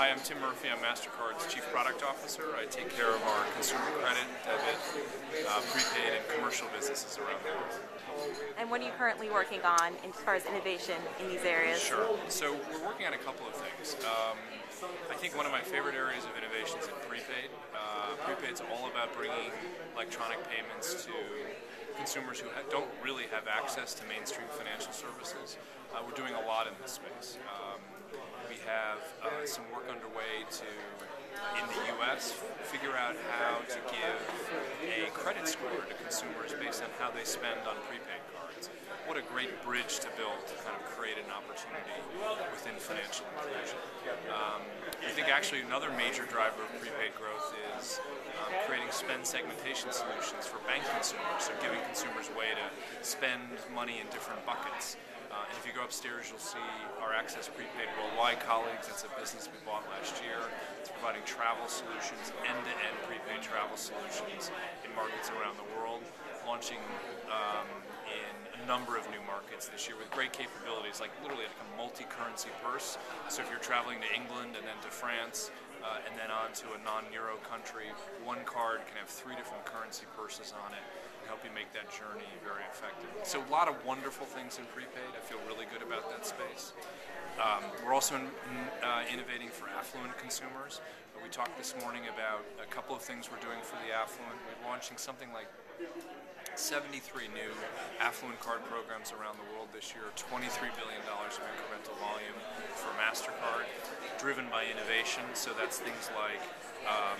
Hi, I'm Tim Murphy. I'm MasterCard's Chief Product Officer. I take care of our consumer credit, debit, prepaid, and commercial businesses around the world. And what are you currently working on as far as innovation in these areas? Sure. So we're working on a couple of things. I think one of my favorite areas of innovation is in prepaid. Prepaid's all about bringing electronic payments to consumers who don't really have access to mainstream financial services. We're doing a lot in this space. We have some work underway to, in the U.S., figure out how to give a credit score to consumers based on how they spend on prepaid cards. What a great bridge to build to kind of create an opportunity within financial inclusion. I think actually another major driver of prepaid growth is creating spend segmentation solutions for bank consumers, so giving consumers a way to spend money in different buckets. And if you go upstairs, you'll see our Access Prepaid Worldwide colleagues. That's a business we bought last year. It's providing travel solutions, end-to-end prepaid travel solutions in markets around the world, launching in a number of new markets this year with great capabilities, like literally like a multi-currency purse. So if you're traveling to England and then to France, and then on to a non-Euro country, one card can have 3 different currency purses on it and help you make that journey very effective. So a lot of wonderful things in prepaid. I feel really good about that space. We're also innovating for affluent consumers. We talked this morning about a couple of things we're doing for the affluent. We're launching something like 73 new affluent card programs around the world this year, $23 billion of incremental volume for MasterCard, driven by innovation. So that's things like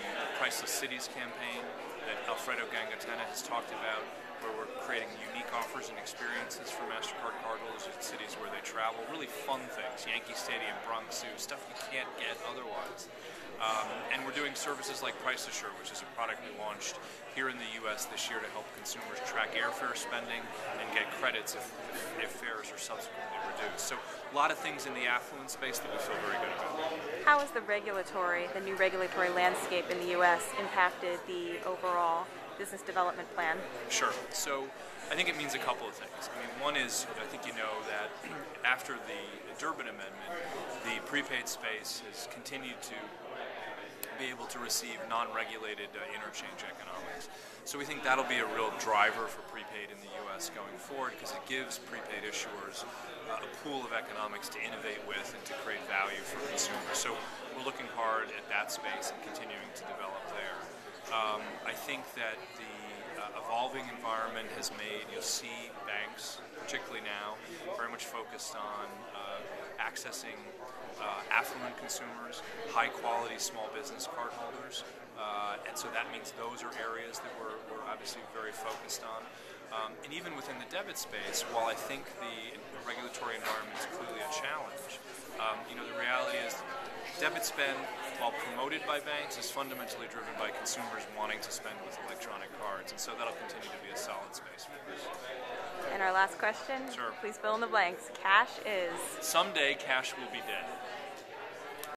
the Priceless Cities campaign that Alfredo Gangatena has talked about, where we're creating unique offers and experiences for MasterCard cardholders in cities where they travel. Really fun things, Yankee Stadium, Bronx Zoo, stuff you can't get otherwise. And we're doing services like Price Assure, which is a product we launched here in the U.S. this year to help consumers track airfare spending and get credits if fares are subsequently reduced. So a lot of things in the affluent space that we feel very good about. How has the new regulatory landscape in the U.S. impacted the overall business development plan? Sure. So I think it means a couple of things. I mean, one is, I think you know that after the Durbin Amendment, the prepaid space has continued to be able to receive non-regulated interchange economics. So we think that'll be a real driver for prepaid in the U.S. going forward, because it gives prepaid issuers a pool of economics to innovate with and to create value for consumers. So we're looking hard at that space and continuing to develop there. I think that the evolving environment has made, you'll see banks, particularly now, very much focused on accessing affluent consumers, high-quality small business cardholders, and so that means those are areas that we're obviously very focused on. And even within the debit space, while I think the regulatory environment is clearly a challenge, the reality is debit spend, while promoted by banks, is fundamentally driven by consumers wanting to spend with electronic cards, and so that'll continue to be a solid space for us. And our last question, Sure. Please fill in the blanks. Cash is? Someday cash will be dead.